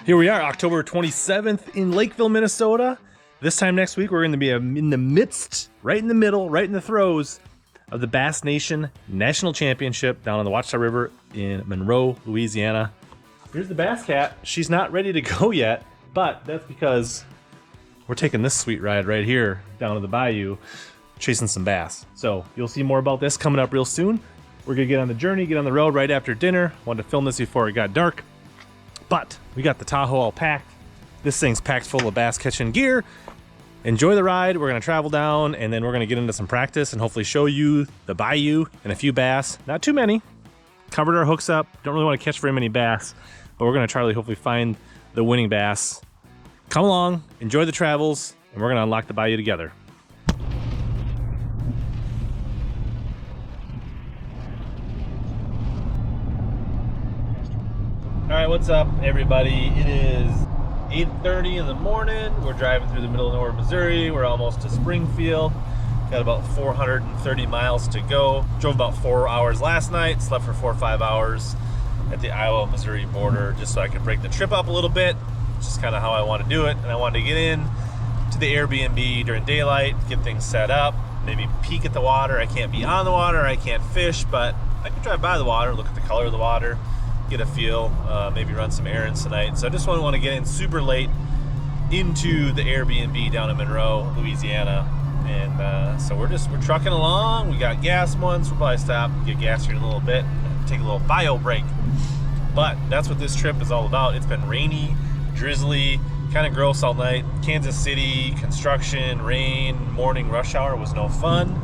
Here we are, October 27th in Lakeville, Minnesota. This time next week, we're going to be in the midst, right in the middle, right in the throes of the Bass Nation National Championship down on the Ouachita River in Monroe, Louisiana. Here's the Bass Cat. She's not ready to go yet, but that's because we're taking this sweet ride right here down to the Bayou, chasing some bass. So you'll see more about this coming up real soon. We're gonna get on the journey, get on the road right after dinner. Wanted to film this before it got dark, but we got the Tahoe all packed. This thing's packed full of bass catching gear. Enjoy the ride. We're gonna travel down and then we're gonna get into some practice and hopefully show you the Bayou and a few bass. Not too many. Covered our hooks up. Don't really want to catch very many bass, but we're gonna try to hopefully find the winning bass. Come along, enjoy the travels, and we're gonna unlock the Bayou together. All right, what's up, everybody? It is 8:30 in the morning. We're driving through the middle of nowhere, Missouri. We're almost to Springfield. Got about 430 miles to go. Drove about 4 hours last night. Slept for 4 or 5 hours at the Iowa-Missouri border just so I could break the trip up a little bit. It's just kind of how I want to do it. And I wanted to get in to the Airbnb during daylight, get things set up, maybe peek at the water. I can't be on the water, I can't fish, but I can drive by the water, look at the color of the water, get a feel, maybe run some errands tonight. So I just want to get in super late into the Airbnb down in Monroe, Louisiana. And so we're trucking along. We got gas once. We'll probably stop, get gas here in a little bit, take a little bio break. But that's what this trip is all about. It's been rainy, drizzly, kind of gross all night. Kansas City, construction, rain, morning rush hour was no fun.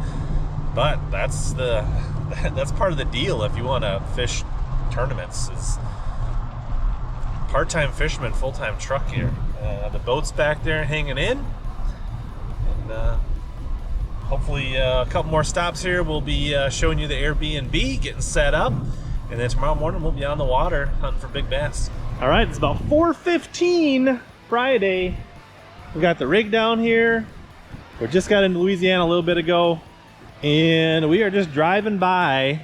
But that's part of the deal if you want to fish tournaments. It's part-time fisherman, full-time truck here. The boat's back there hanging in, and hopefully a couple more stops here. We'll be showing you the Airbnb, getting set up, and then tomorrow morning we'll be on the water hunting for big bass. All right, it's about 4:15 Friday. We got the rig down here. We just got into Louisiana a little bit ago, and we are just driving by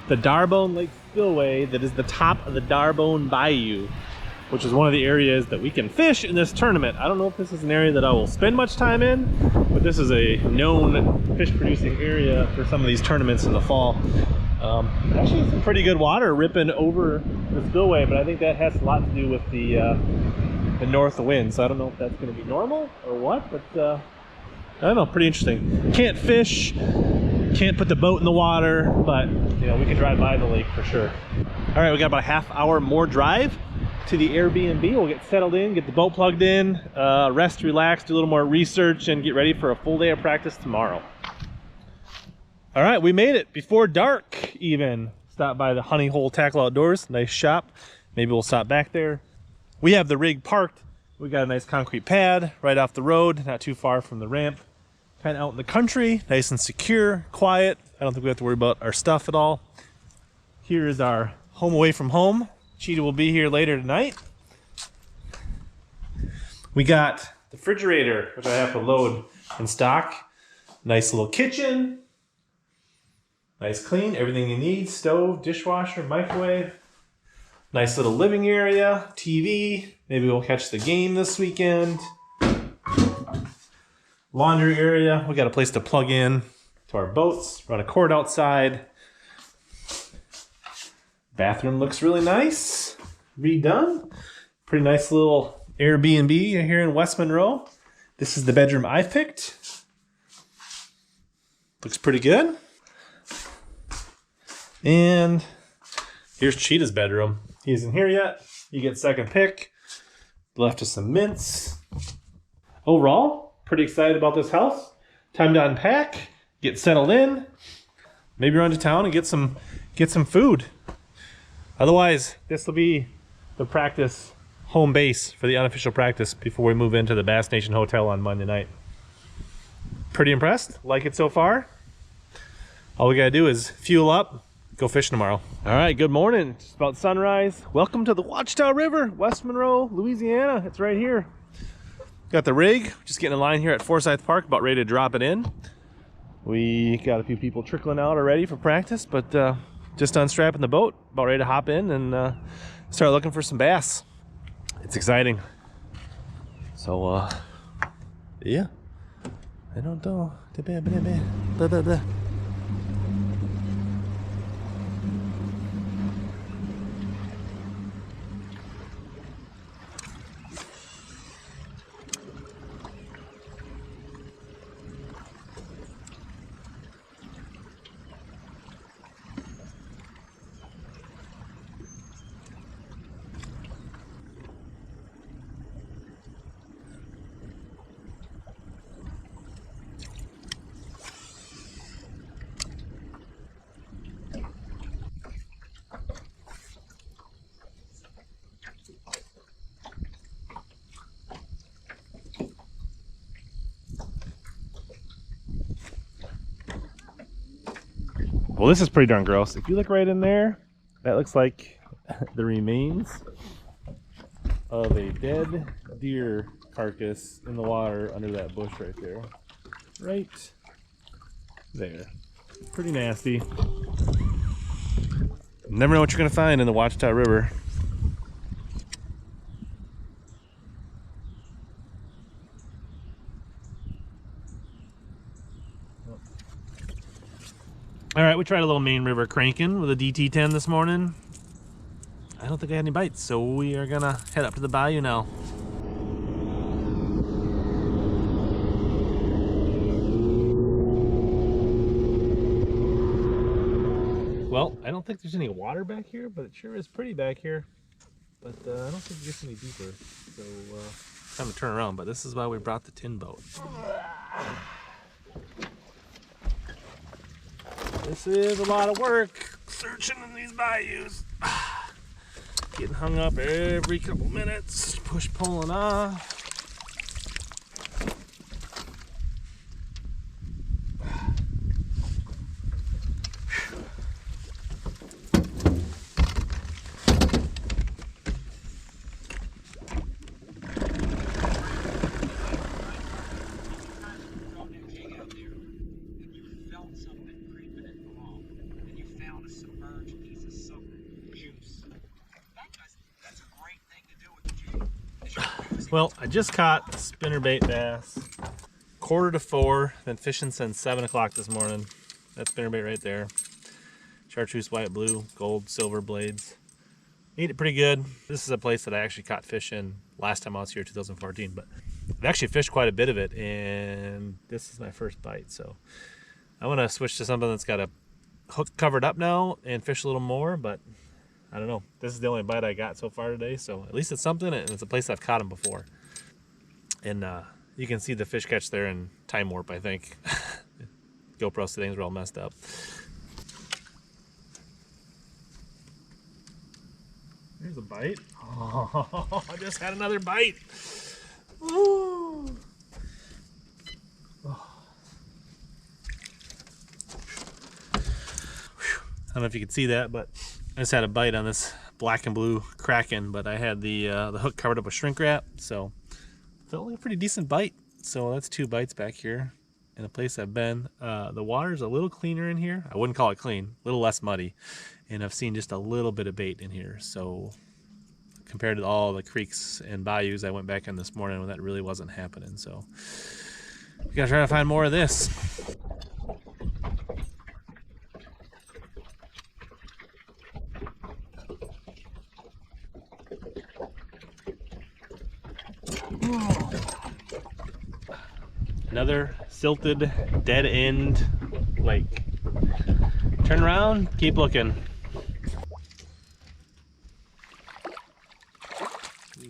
the D'Arbonne Lake Spillway that is the top of the D'Arbonne Bayou, which is one of the areas that we can fish in this tournament. I don't know if this is an area that I will spend much time in, but this is a known fish producing area for some of these tournaments in the fall. Actually some pretty good water ripping over the spillway, but I think that has a lot to do with the north wind, so I don't know if that's going to be normal or what, but I don't know, pretty interesting. Can't fish, can't put the boat in the water, but you know, we can drive by the lake for sure. All right, we got about a half hour more drive to the Airbnb. We'll get settled in, get the boat plugged in, rest, relax, do a little more research, and get ready for a full day of practice tomorrow. All right, we made it before dark even. Stopped by the Honey Hole Tackle Outdoors, nice shop. Maybe we'll stop back there. We have the rig parked. We got a nice concrete pad right off the road, not too far from the ramp. Kind of out in the country, nice and secure, quiet. I don't think we have to worry about our stuff at all. Here is our home away from home. Cheetah will be here later tonight. We got the refrigerator, which I have to load in stock. Nice little kitchen. Nice clean, everything you need. Stove, dishwasher, microwave. Nice little living area, TV. Maybe we'll catch the game this weekend. Laundry area. We got a place to plug in to our boats, run a cord outside. Bathroom looks really nice, redone. Pretty nice little Airbnb here in West Monroe. This is the bedroom I picked. Looks pretty good. And here's Cheetah's bedroom. He isn't here yet. You get second pick. Left us some mints. Overall, pretty excited about this house. Time to unpack, get settled in, maybe run to town and get some food. Otherwise, this will be the practice home base for the unofficial practice before we move into the Bass Nation Hotel on Monday night. Pretty impressed. Like it so far. All we gotta do is fuel up, go fishing tomorrow. All right, good morning. It's about sunrise. Welcome to the Ouachita River, West Monroe, Louisiana. It's right here. Got the rig, just getting in line here at Forsyth Park, about ready to drop it in. We got a few people trickling out already for practice, but just unstrapping the boat, about ready to hop in and start looking for some bass. It's exciting. So, yeah. I don't know. Well, this is pretty darn gross. If you look right in there, that looks like the remains of a dead deer carcass in the water under that bush right there. Right there. Pretty nasty. Never know what you're gonna find in the Ouachita River. All right, we tried a little main river cranking with a DT10 this morning. I don't think I had any bites, so we are gonna head up to the bayou now. Well, I don't think there's any water back here, but it sure is pretty back here. But I don't think it gets any deeper, so time to turn around. But this is why we brought the tin boat. This is a lot of work, searching in these bayous. Getting hung up every couple minutes, push pulling off. Well, I just caught spinnerbait bass, 3:45, been fishing since 7 o'clock this morning. That spinnerbait right there. Chartreuse, white, blue, gold, silver blades. Ate it pretty good. This is a place that I actually caught fish in last time I was here, 2014, but I've actually fished quite a bit of it, and this is my first bite. So I want to switch to something that's got a hook covered up now and fish a little more, but I don't know. This is the only bite I got so far today, so at least it's something, and it's a place I've caught them before. And you can see the fish catch there in time warp, I think. GoPro settings are all messed up. There's a bite. Oh, I just had another bite. Ooh. Oh. I don't know if you can see that, but I just had a bite on this black and blue Kraken, but I had the hook covered up with shrink wrap, so felt like a pretty decent bite. So that's 2 bites back here in a place I've been. The water's a little cleaner in here. I wouldn't call it clean, a little less muddy, and I've seen just a little bit of bait in here. So compared to all the creeks and bayous I went back in this morning when that really wasn't happening. So we gotta try to find more of this. Another silted dead end lake. Turn around, keep looking.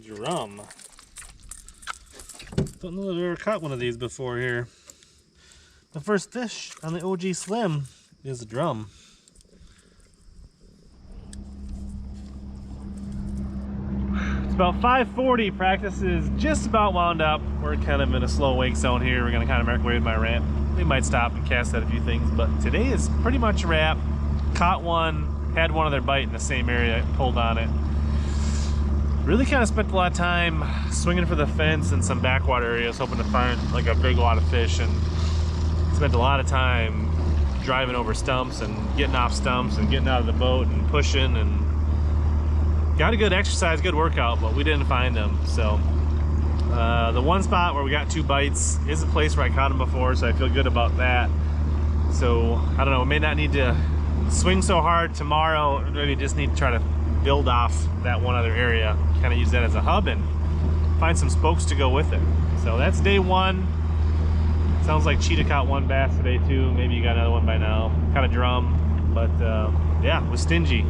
Drum. Don't know if I've ever caught one of these before here. The first fish on the OG Slim is a drum. It's about 5:40. Practice is just about wound up. We're kind of in a slow wake zone here. We're gonna kind of microwave my ramp. We might stop and cast at a few things, but today is pretty much a wrap. Caught one, had one other bite in the same area, pulled on it. Really kind of spent a lot of time swinging for the fence in some backwater areas, hoping to find like a big lot of fish, and spent a lot of time driving over stumps and getting off stumps and getting out of the boat and pushing, and got a good exercise, good workout, but we didn't find them. So the one spot where we got 2 bites is a place where I caught them before, so I feel good about that. So I don't know, we may not need to swing so hard tomorrow. Maybe just need to try to build off that one other area, kind of use that as a hub and find some spokes to go with it. So that's day 1. Sounds like Cheetah caught 1 bass today too. Maybe you got another one by now. Caught a drum, but yeah, it was stingy.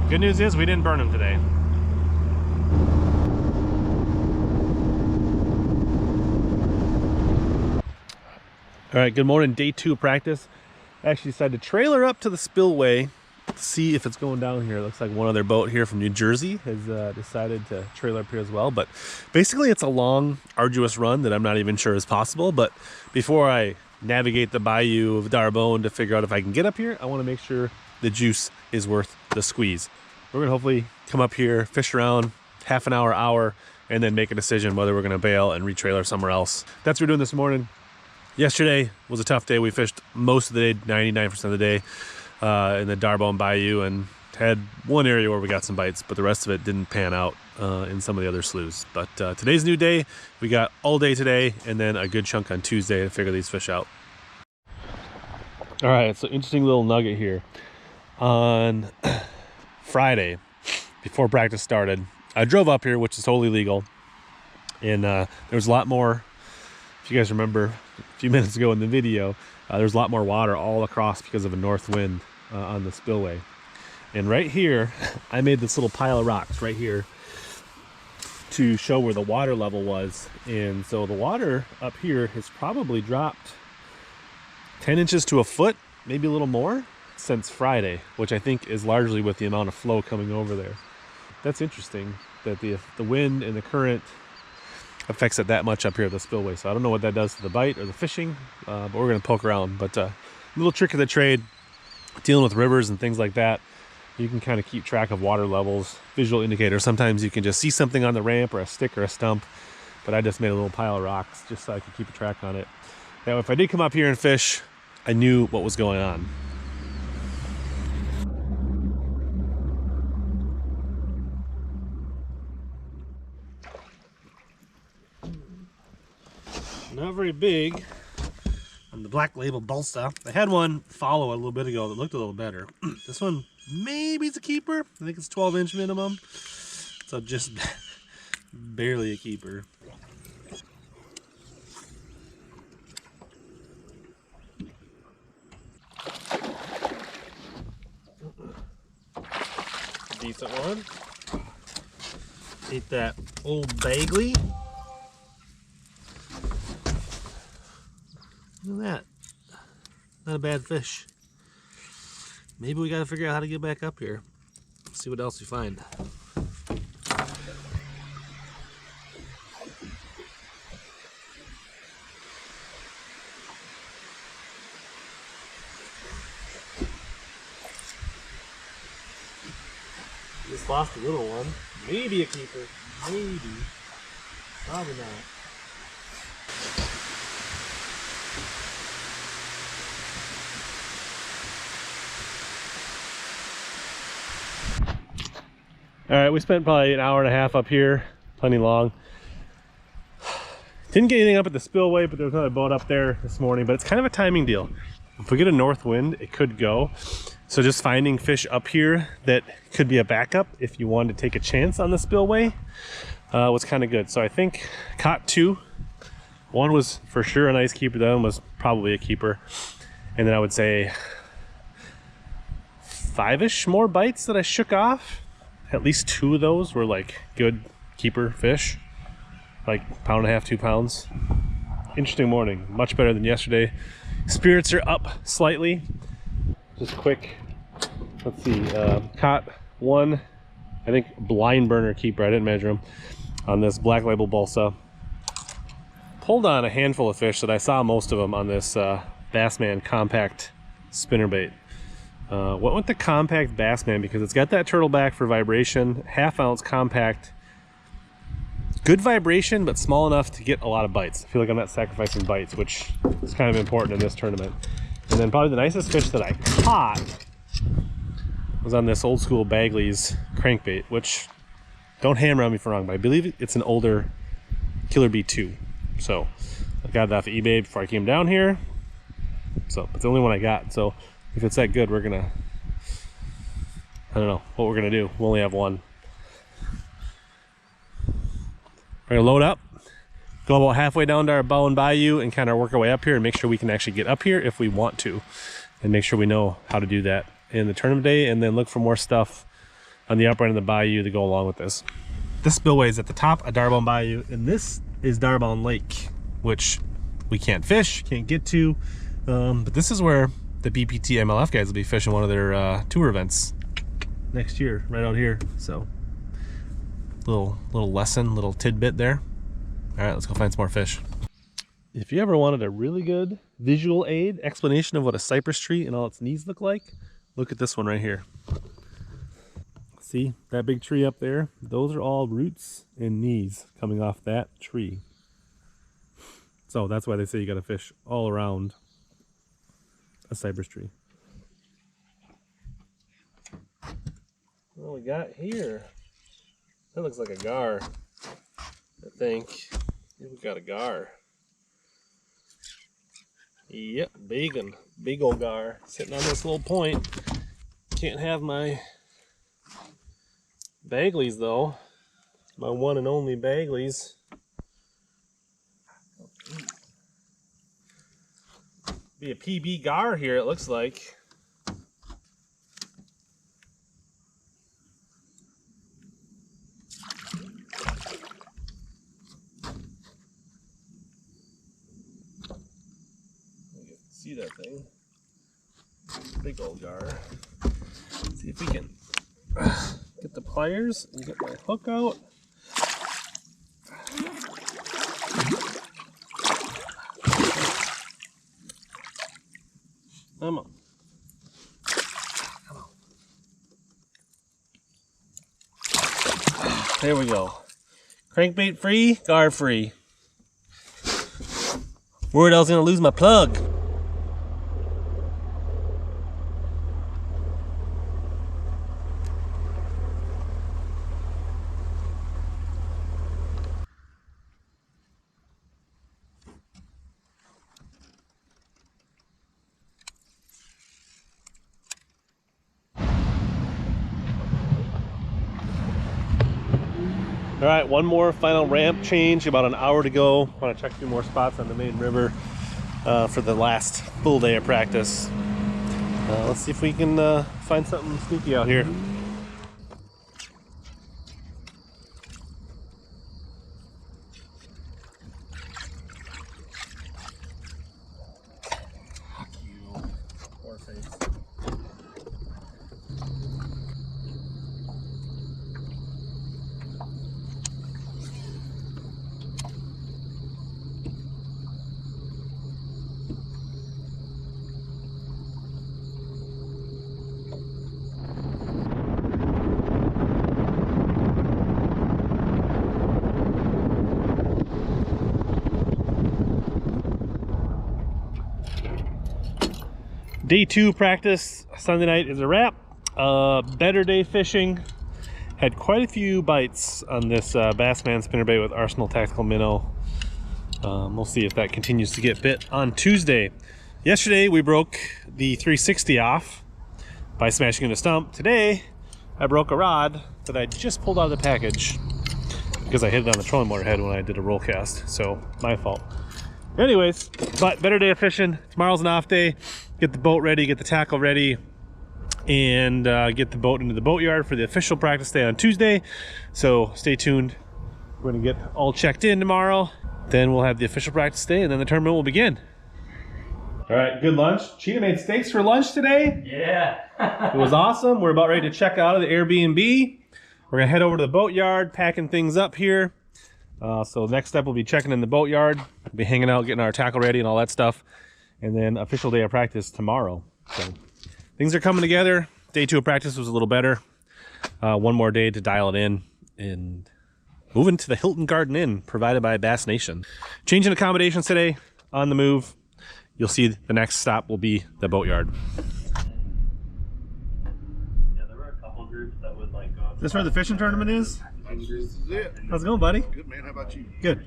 Good news is we didn't burn them today. All right, good morning. Day 2 of practice. I actually decided to trailer up to the spillway to see if it's going down here. It looks like one other boat here from New Jersey has decided to trailer up here as well. But basically it's a long, arduous run that I'm not even sure is possible. But before I navigate the Bayou of D'Arbonne to figure out if I can get up here, I want to make sure the juice is worth the squeeze. We're gonna hopefully come up here, fish around half an hour, and then make a decision whether we're gonna bail and retrailer somewhere else. That's what we're doing this morning. Yesterday was a tough day. We fished most of the day, 99% of the day, in the D'Arbonne Bayou, and had one area where we got some bites, but the rest of it didn't pan out in some of the other sloughs. But today's a new day. We got all day today, and then a good chunk on Tuesday to figure these fish out. All right, so interesting little nugget here. On Friday, before practice started, I drove up here, which is totally legal, and there was a lot more. If you guys remember a few minutes ago in the video, there's a lot more water all across because of a north wind on the spillway. And right here, I made this little pile of rocks right here to show where the water level was. And so the water up here has probably dropped 10 inches to a foot, maybe a little more, since Friday, which I think is largely with the amount of flow coming over there. That's interesting that the wind and the current affects it that much up here at the spillway. So I don't know what that does to the bite or the fishing, but we're gonna poke around. But little trick of the trade, dealing with rivers and things like that, you can kind of keep track of water levels, visual indicator. Sometimes you can just see something on the ramp or a stick or a stump, but I just made a little pile of rocks just so I could keep a track on it. Now, if I did come up here and fish, I knew what was going on. Not very big on the black label balsa. I had one follow a little bit ago that looked a little better. This one maybe it's a keeper. I think it's 12-inch minimum, so just barely a keeper. Decent one. Ate that old Bagley. Look at that. Not a bad fish. Maybe we got to figure out how to get back up here. See what else we find. Just lost a little one. Maybe a keeper. Maybe. Probably not. All right, we spent probably an hour and a half up here, plenty long. Didn't get anything up at the spillway, but there was another boat up there this morning, but it's kind of a timing deal. If we get a north wind, it could go. So just finding fish up here that could be a backup if you wanted to take a chance on the spillway was kind of good. So I think caught 2. One was for sure a nice keeper, the other one was probably a keeper. And then I would say 5-ish more bites that I shook off. At least 2 of those were like good keeper fish, like 1.5 to 2 pounds. Interesting morning, much better than yesterday. Spirits are up slightly. Just quick, let's see, caught 1, I think blind burner keeper, I didn't measure him, on this black label balsa. Pulled on a handful of fish that I saw most of them on this Bassman compact spinnerbait. Went with the compact Bassman because it's got that turtle back for vibration, 1/2 ounce compact, good vibration, but small enough to get a lot of bites. I feel like I'm not sacrificing bites, which is kind of important in this tournament. And then probably the nicest fish that I caught was on this old school Bagley's crankbait, which, don't hammer on me if I'm wrong, but I believe it's an older Killer B2. So I got it off of eBay before I came down here. So it's the only one I got. So if it's that good, we're gonna, I don't know what we're gonna do. We'll only have one. We're gonna load up, go about halfway down to our bow and bayou, and kind of work our way up here and make sure we can actually get up here if we want to, and make sure we know how to do that in the tournament day, and then look for more stuff on the upper end of the bayou to go along with this. This spillway is at the top of D'Arborn Bayou, and this is D'Arborn Lake, which we can't fish, can't get to, but this is where the BPT MLF guys will be fishing one of their tour events next year, right out here. So little lesson, little tidbit there. All right, let's go find some more fish. If you ever wanted a really good visual aid explanation of what a cypress tree and all its needs look like, look at this one right here. See that big tree up there? Those are all roots and knees coming off that tree. So that's why they say you gotta fish all around a cypress tree. What we got here? That looks like a gar, I think. We got a gar. Yep, big old gar sitting on this little point. Can't have my Bagleys though. My one and only Bagleys. Be a PB gar here, it looks like. See that thing? Big old gar. Let's see if we can get the pliers and get my hook out. Come on. Come on. There we go. Crankbait free, gar free. Worried I was gonna lose my plug. All right, one more final ramp change, about an hour to go. Want to check a few more spots on the main river for the last full day of practice. Let's see if we can find something sneaky out here. Poor face. Day 2 practice Sunday night is a wrap. Better day fishing. Had quite a few bites on this Bassman spinnerbait with Arsenal Tactical Minnow. We'll see if that continues to get bit on Tuesday. Yesterday we broke the 360 off by smashing into a stump. Today I broke a rod that I just pulled out of the package because I hit it on the trolling motor head when I did a roll cast. So my fault. Anyways, but better day of fishing. Tomorrow's an off day. Get the boat ready, get the tackle ready, and get the boat into the boatyard for the official practice day on Tuesday. So stay tuned. We're gonna get all checked in tomorrow. Then we'll have the official practice day, and then the tournament will begin. All right, good lunch. Cheetah made steaks for lunch today. Yeah. It was awesome. We're about ready to check out of the Airbnb. We're gonna head over to the boatyard, packing things up here. So next step will be checking in the boatyard. We'll be hanging out, getting our tackle ready and all that stuff. And then official day of practice tomorrow. So things are coming together. Day 2 of practice was a little better. One more day to dial it in and moving to the Hilton Garden Inn provided by Bass Nation. Changing accommodations today, on the move. You'll see the next stop will be the boatyard. Yeah, the This where the fishing tournament is? This is it. How's it going, buddy? Good, man. How about you? Good.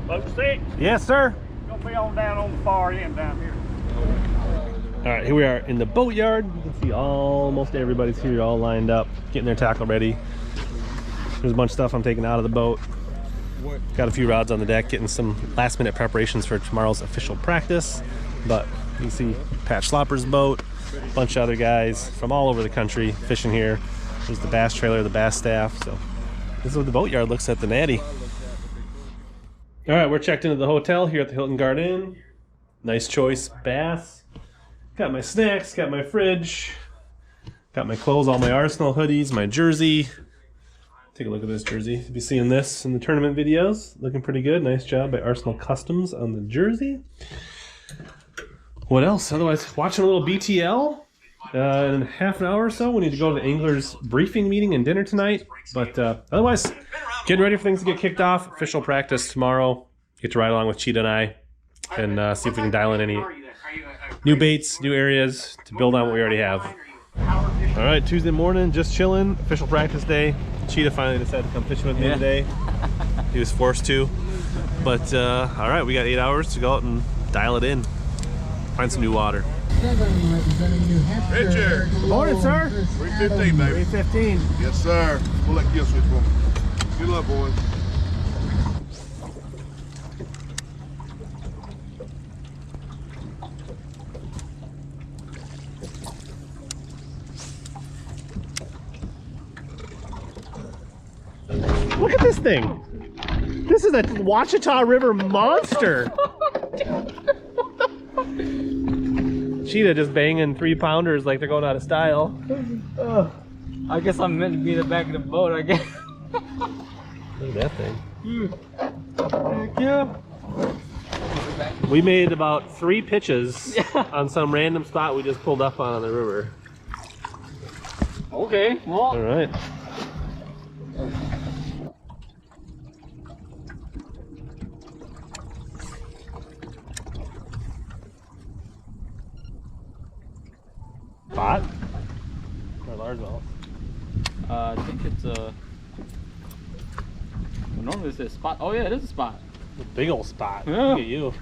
Boat 6, Yes, sir. gonna be on down on the far end down here. All right, here we are in the boatyard. You can see almost everybody's here, all lined up, getting their tackle ready. There's a bunch of stuff I'm taking out of the boat. Got a few rods on the deck, getting some last minute preparations for tomorrow's official practice. But you can see Pat Schlopper's boat, a bunch of other guys from all over the country fishing here. There's the bass trailer, the bass staff. So this is what the boatyard looks at the Natty. All right, we're checked into the hotel here at the Hilton Garden. Nice choice bass. Got my snacks, got my fridge, got my clothes, all my Arsenal hoodies, my jersey. Take a look at this jersey. You'll be seeing this in the tournament videos. Looking pretty good. Nice job by Arsenal Customs on the jersey. What else? Otherwise, watching a little BTL. In half an hour or so, we need to go to the Anglers briefing meeting and dinner tonight. But otherwise, getting ready for things to get kicked off. Official practice tomorrow. Get to ride along with Cheetah and I and see if we can dial in any new baits, new areas to build on what we already have. All right, Tuesday morning, just chilling. Official practice day. Cheetah finally decided to come fishing with me today. He was forced to. But all right, we got 8 hours to go out and dial it in. Find some new water. Richard. Good morning, sir. 315, baby. 315. Yes, sir. Pull that kill switch for me. Good luck, boys. Look at this thing. This is a Ouachita River monster. Cheetah just banging 3-pounders like they're going out of style. I guess I'm meant to be in the back of the boat, I guess. Look at that thing. Thank you. We made about 3 pitches on some random spot we just pulled up on the river. Okay, well. All right. Spot? Or largemouth? I think it's a. Well, normally it's a spot. Oh yeah, it is a spot. A big old spot. Yeah. Look at you.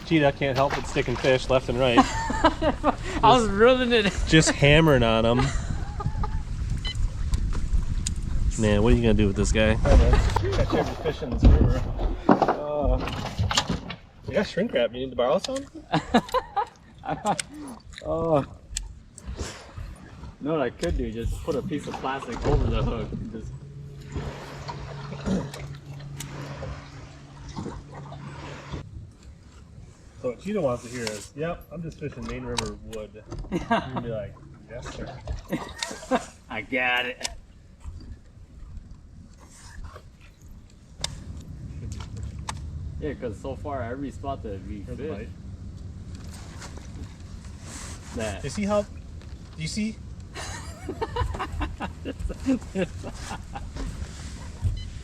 Cheetah can't help but sticking fish left and right. I was reeling it. Just hammering on them. Man, what are you gonna do with this guy? I tried to fish in this river. I got shrink wrap. You need to borrow some? Oh. You know what I could do? Just put a piece of plastic over the hook. And just... So what Cheetah wants to hear is, yep, I'm just fishing Main River wood. You're gonna be like, yes, sir. I got it. Yeah, because so far every spot that we There's a fished. bite. That. You see how? Do you see?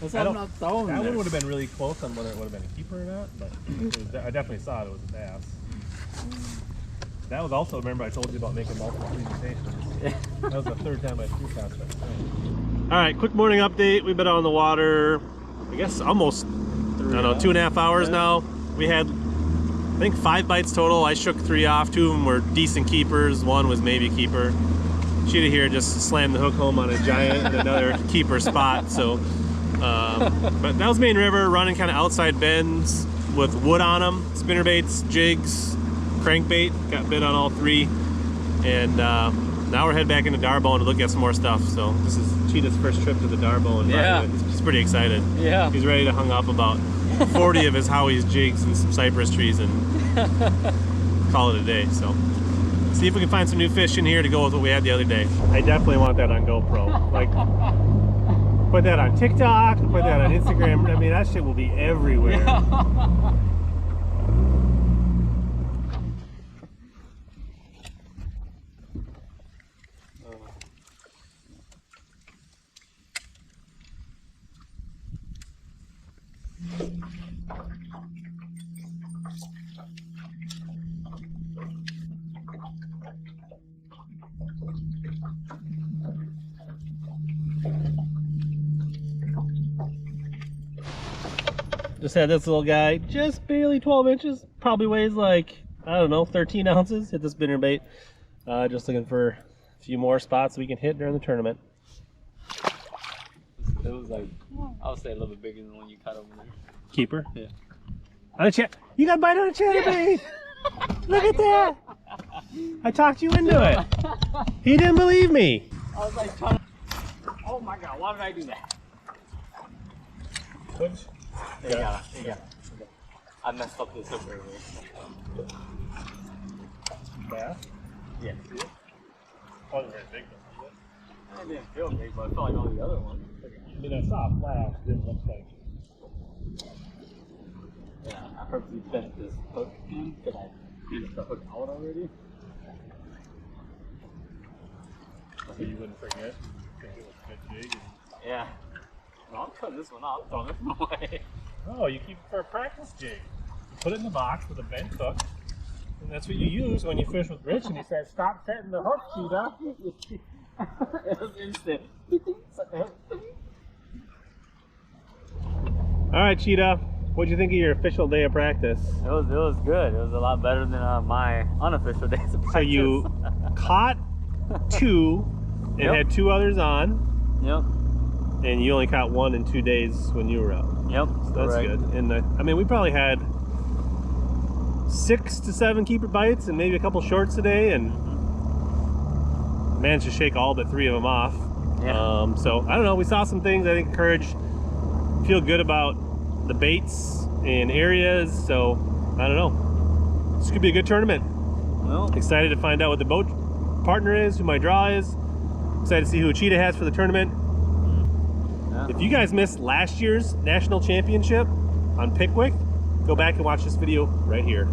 That's why I'm not throwing That there. one would have been really close on whether it would have been a keeper or not, but it was, I definitely saw it was a bass. That was also, remember I told you about making multiple presentations. That was the 3rd time I threw prospect. All right, quick morning update. We've been on the water, I guess almost, I don't know, 2.5 hours now. We had, I think 5 bites total. I shook 3 off. 2 of them were decent keepers. 1 was maybe a keeper. Cheetah here just slammed the hook home on a giant and another keeper spot. So, but that was Main River, running kind of outside bends with wood on them, spinner baits, jigs, crankbait. Got bit on all 3, and now we're heading back into Darbone to look at some more stuff. So this is Cheetah's first trip to the Darbone. Yeah. He's pretty excited. Yeah. He's ready to hung up about 40 of his Howie's jigs and some cypress trees and call it a day. So see if we can find some new fish in here to go with what we had the other day. I definitely want that on GoPro. Like, put that on TikTok, put that on Instagram. I mean, that shit will be everywhere. Yeah. Just had this little guy, just barely 12 inches, probably weighs like, I don't know, 13 ounces. Hit the spinnerbait. Just looking for a few more spots we can hit during the tournament. It was like, I would say a little bit bigger than the one you caught over there. Keeper? Yeah. On a you got a bite on a chatterbait! Look at that! I talked you into it. He didn't believe me. I was like trying to... Oh my god, why did I do that? Yeah. I messed up this hook earlier. Bass? Yeah. Wasn't very big though. I didn't feel big, but I felt like all the other ones. I mean, I saw a flash, didn't look like. Yeah, I purposely bent this hook in because I bent the hook out already. So you wouldn't forget? Because it was a good jig. Yeah. No, I'm cutting this one off, throwing this one away. Oh, you keep it for a practice jig. You put it in the box with a bent hook, and that's what you use when you fish with Rich, and he says, stop setting the hook, Cheetah. It was instant. All right, Cheetah. What'd you think of your official day of practice? It was good. It was a lot better than my unofficial days of practice. So you caught 2 and Yep. had 2 others on, Yep. and you only caught 1 in 2 days when you were out. Yep. So that's correct. good. And I mean, we probably had 6 to 7 keeper bites and maybe a couple shorts today, and managed to shake all but 3 of them off. Yeah. So I don't know. We saw some things I think encouraged. Feel good about the baits and areas. So I don't know. This could be a good tournament. Well, Excited to find out what the boat partner is, who my draw is. Excited to see who Ouachita has for the tournament. yeah. If you guys missed last year's national championship on Pickwick, go back and watch this video right here.